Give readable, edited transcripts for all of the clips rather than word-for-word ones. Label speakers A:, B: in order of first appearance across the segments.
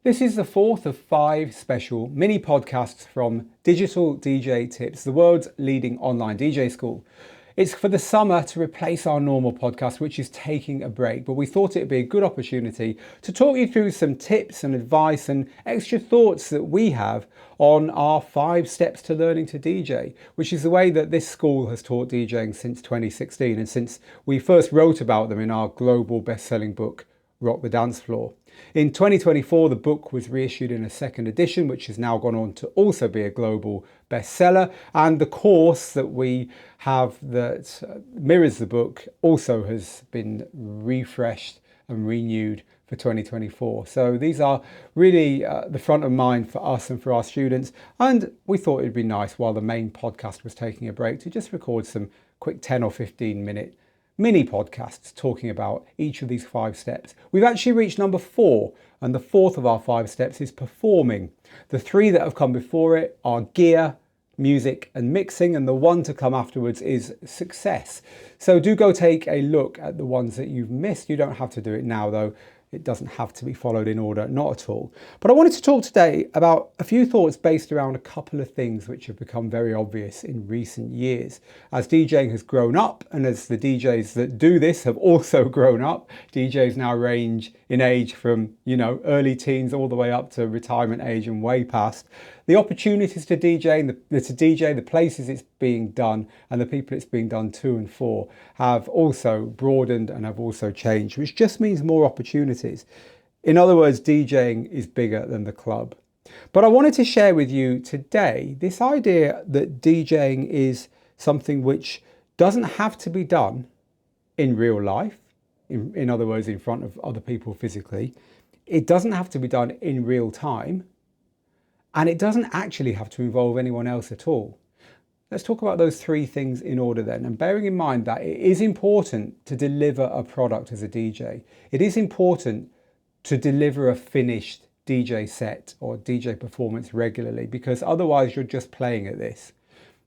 A: This is the fourth of 5 special mini podcasts from Digital DJ Tips, the world's leading online DJ school. It's for the summer to replace our normal podcast, which is taking a break, but we thought it'd be a good opportunity to talk you through some tips and advice and extra thoughts that we have on our 5 steps to learning to DJ, which is the way that this school has taught DJing since 2016 and since we first wrote about them in our global best-selling book, Rock The Dancefloor. In 2024, the book was reissued in a second edition, which has now gone on to also be a global bestseller. And the course that we have that mirrors the book also has been refreshed and renewed for 2024. So these are really the front of mind for us and for our students. And we thought it'd be nice while the main podcast was taking a break to just record some quick 10 or 15 minute mini podcasts talking about each of these 5 steps. We've actually reached number 4, and the 4th of our 5 steps is performing. The 3 that have come before it are gear, music and mixing, and the one to come afterwards is success. So do go take a look at the ones that you've missed. You don't have to do it now though. It doesn't have to be followed in order, not at all. But I wanted to talk today about a few thoughts based around a couple of things which have become very obvious in recent years. As DJing has grown up and as the DJs that do this have also grown up, DJs now range in age from, early teens all the way up to retirement age and way past. The opportunities to DJ, the places it's being done and the people it's being done to and for have also broadened and have also changed, which just means more opportunities. In other words, DJing is bigger than the club. But I wanted to share with you today this idea that DJing is something which doesn't have to be done in real life, in other words, in front of other people physically. It doesn't have to be done in real time. And it doesn't actually have to involve anyone else at all. Let's talk about those 3 things in order then. And bearing in mind that it is important to deliver a product as a DJ. It is important to deliver a finished DJ set or DJ performance regularly, because otherwise you're just playing at this.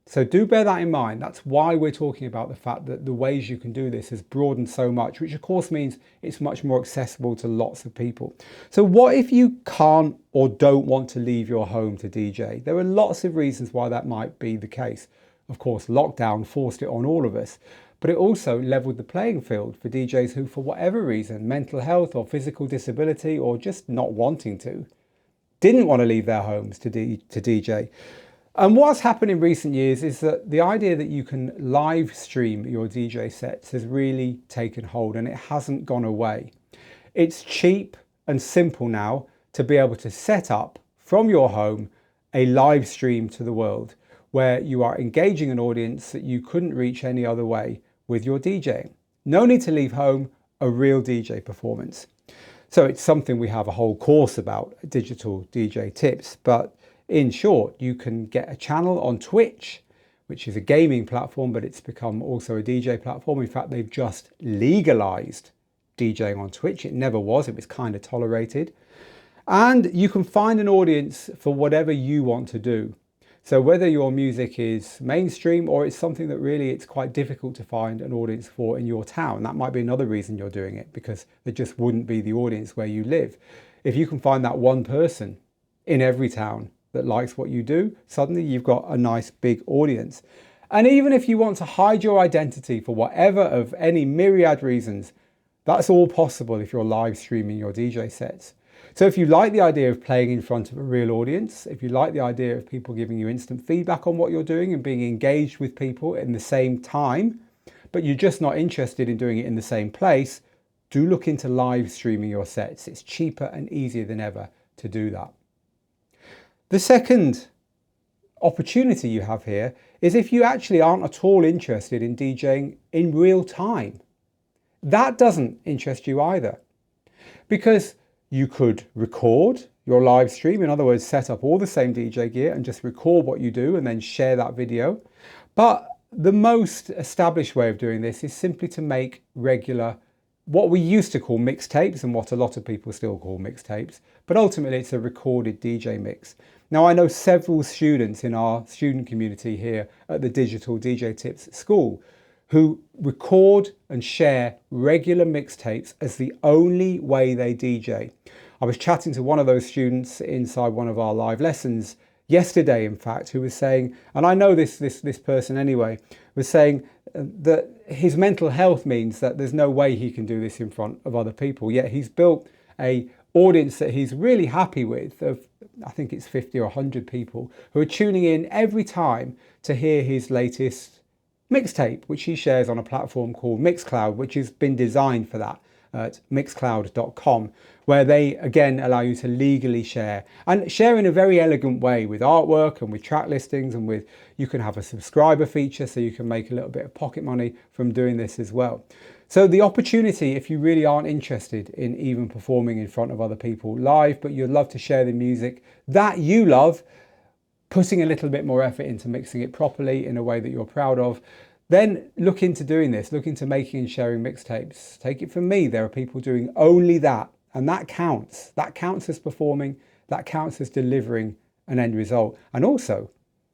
A: So do bear that in mind. That's why we're talking about the fact that the ways you can do this has broadened so much, which of course means it's much more accessible to lots of people. So what if you can't or don't want to leave your home to DJ? There are lots of reasons why that might be the case. Of course, lockdown forced it on all of us, but it also leveled the playing field for DJs who, for whatever reason, mental health or physical disability or just not wanting to, didn't want to leave their homes to DJ. And what's happened in recent years is that the idea that you can live stream your DJ sets has really taken hold, and it hasn't gone away. It's cheap and simple now to be able to set up from your home a live stream to the world where you are engaging an audience that you couldn't reach any other way with your DJing. No need to leave home, a real DJ performance. So it's something we have a whole course about, Digital DJ Tips, but in short, you can get a channel on Twitch, which is a gaming platform, but it's become also a DJ platform. In fact, they've just legalized DJing on Twitch. It never was, it was kind of tolerated. And you can find an audience for whatever you want to do. So whether your music is mainstream or it's something that really it's quite difficult to find an audience for in your town, that might be another reason you're doing it, because there just wouldn't be the audience where you live. If you can find that one person in every town that likes what you do, suddenly you've got a nice big audience. And even if you want to hide your identity for whatever of any myriad reasons, that's all possible if you're live streaming your DJ sets. So if you like the idea of playing in front of a real audience, if you like the idea of people giving you instant feedback on what you're doing and being engaged with people in the same time, but you're just not interested in doing it in the same place, do look into live streaming your sets. It's cheaper and easier than ever to do that. The second opportunity you have here is if you actually aren't at all interested in DJing in real time. That doesn't interest you either, because you could record your live stream, in other words, set up all the same DJ gear and just record what you do and then share that video. But the most established way of doing this is simply to make regular, what we used to call mixtapes and what a lot of people still call mixtapes, but ultimately it's a recorded DJ mix. Now, I know several students in our student community here at the Digital DJ Tips School who record and share regular mixtapes as the only way they DJ. I was chatting to one of those students inside one of our live lessons yesterday, in fact, who was saying, and I know this person anyway, was saying that his mental health means that there's no way he can do this in front of other people, yet he's built a audience that he's really happy with, of I think it's 50 or 100 people who are tuning in every time to hear his latest mixtape, which he shares on a platform called Mixcloud, which has been designed for that at mixcloud.com, where they again allow you to legally share, and share in a very elegant way with artwork and with track listings, and with, you can have a subscriber feature so you can make a little bit of pocket money from doing this as well. So the opportunity, if you really aren't interested in even performing in front of other people live, but you'd love to share the music that you love, putting a little bit more effort into mixing it properly in a way that you're proud of, then look into doing this, look into making and sharing mixtapes. Take it from me, there are people doing only that, and that counts. That counts as performing, that counts as delivering an end result. And also,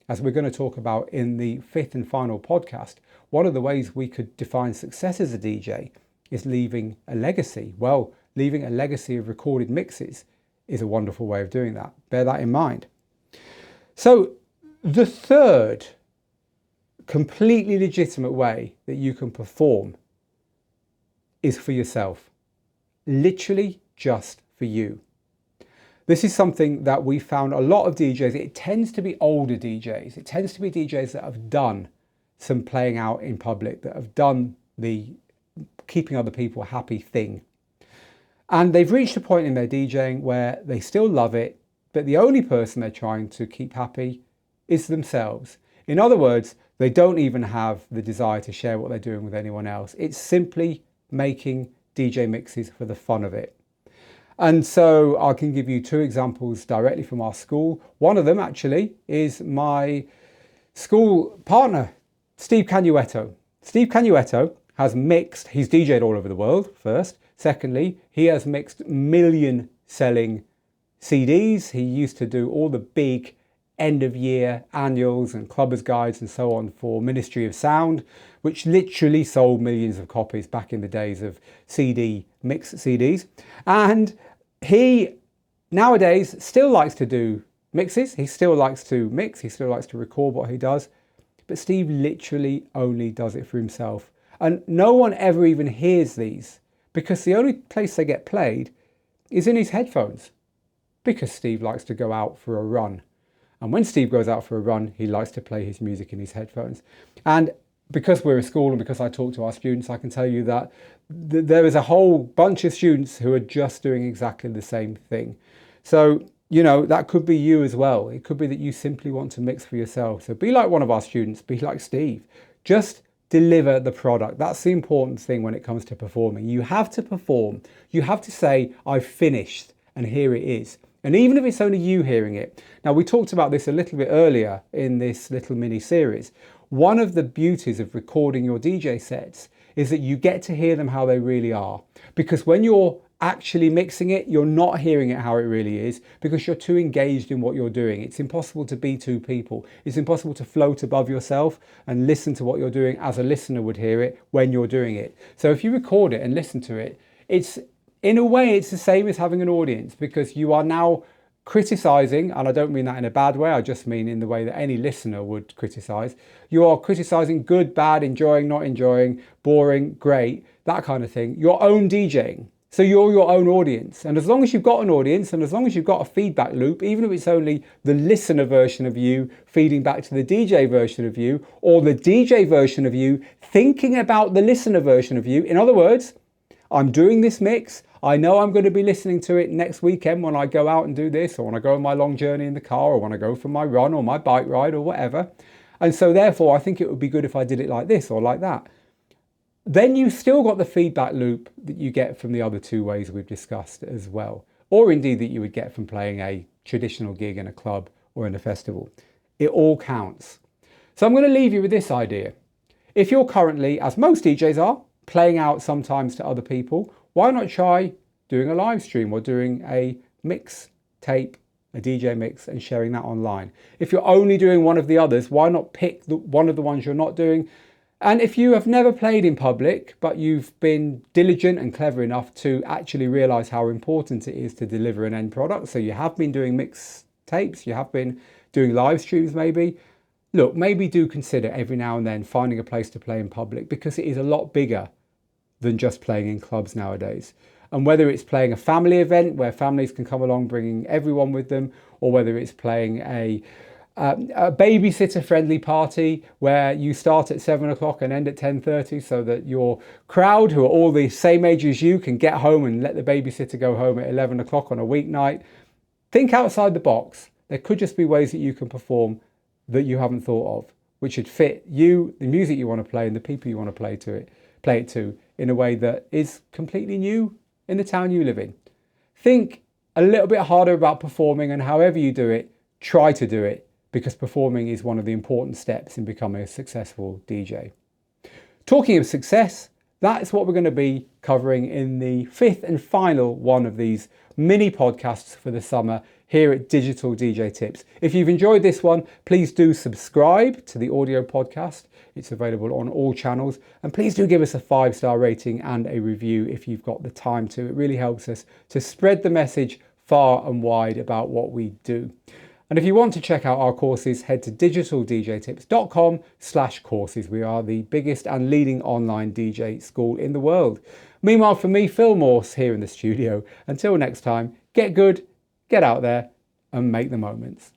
A: as we're going to talk about in the fifth and final podcast, one of the ways we could define success as a DJ is leaving a legacy. Well, leaving a legacy of recorded mixes is a wonderful way of doing that. Bear that in mind. So the third completely legitimate way that you can perform is for yourself. Literally just for you. This is something that we found a lot of DJs, it tends to be older DJs, it tends to be DJs that have done some playing out in public, that have done the keeping other people happy thing. And they've reached a point in their DJing where they still love it, but the only person they're trying to keep happy is themselves. In other words, they don't even have the desire to share what they're doing with anyone else. It's simply making DJ mixes for the fun of it. And so I can give you two examples directly from our school. One of them actually is my school partner, Steve Canuetto. Steve Canuetto has mixed, he's DJed all over the world first. Secondly, he has mixed million-selling CDs. He used to do all the big end of year annuals and clubbers guides and so on for Ministry of Sound, which literally sold millions of copies back in the days of CD, mix CDs. And he nowadays still likes to do mixes. He still likes to mix. He still likes to record what he does. But Steve literally only does it for himself. And no one ever even hears these, because the only place they get played is in his headphones, because Steve likes to go out for a run. And when Steve goes out for a run, he likes to play his music in his headphones. And because we're a school and because I talk to our students, I can tell you that there is a whole bunch of students who are just doing exactly the same thing. So, you know, that could be you as well. It could be that you simply want to mix for yourself. So be like one of our students, be like Steve. Just deliver the product. That's the important thing when it comes to performing. You have to perform. You have to say, I've finished, and here it is. And even if it's only you hearing it. Now, we talked about this a little bit earlier in this little mini series. One of the beauties of recording your DJ sets is that you get to hear them how they really are. Because when you're actually mixing it, you're not hearing it how it really is, because you're too engaged in what you're doing. It's impossible to be two people. It's impossible to float above yourself and listen to what you're doing as a listener would hear it when you're doing it. So if you record it and listen to it, it's, in a way, it's the same as having an audience, because you are now criticizing, and I don't mean that in a bad way, I just mean in the way that any listener would criticize. You are criticizing good, bad, enjoying, not enjoying, boring, great, that kind of thing. Your own DJing. So you're your own audience. And as long as you've got an audience, and as long as you've got a feedback loop, even if it's only the listener version of you feeding back to the DJ version of you, or the DJ version of you thinking about the listener version of you. In other words, I'm doing this mix. I know I'm going to be listening to it next weekend when I go out and do this, or when I go on my long journey in the car, or when I go for my run or my bike ride or whatever. And so therefore, I think it would be good if I did it like this or like that. Then you've still got the feedback loop that you get from the other two ways we've discussed as well. Or indeed that you would get from playing a traditional gig in a club or in a festival. It all counts. So I'm going to leave you with this idea. If you're currently, as most DJs are, playing out sometimes to other people, why not try doing a live stream or doing a mix tape, a DJ mix, and sharing that online? If you're only doing one of the others, why not pick one of the ones you're not doing And if you have never played in public, but you've been diligent and clever enough to actually realize how important it is to deliver an end product, so you have been doing mixtapes, you have been doing live streams maybe, look, maybe do consider every now and then finding a place to play in public, because it is a lot bigger than just playing in clubs nowadays. And whether it's playing a family event where families can come along bringing everyone with them, or whether it's playing a babysitter friendly party where you start at 7 o'clock and end at 10:30, so that your crowd, who are all the same age as you, can get home and let the babysitter go home at 11 o'clock on a weeknight. Think outside the box. There could just be ways that you can perform that you haven't thought of, which should fit you, the music you want to play, and the people you want to play it to in a way that is completely new in the town you live in. Think a little bit harder about performing, and however you do it, try to do it, because performing is one of the important steps in becoming a successful DJ. Talking of success, that's what we're going to be covering in the fifth and final one of these mini podcasts for the summer here at Digital DJ Tips. If you've enjoyed this one, please do subscribe to the audio podcast. It's available on all channels. And please do give us a 5-star rating and a review if you've got the time to. It really helps us to spread the message far and wide about what we do. And if you want to check out our courses, head to digitaldjtips.com/courses. We are the biggest and leading online DJ school in the world. Meanwhile, for me, Phil Morse here in the studio, until next time, get good, get out there and make the moments.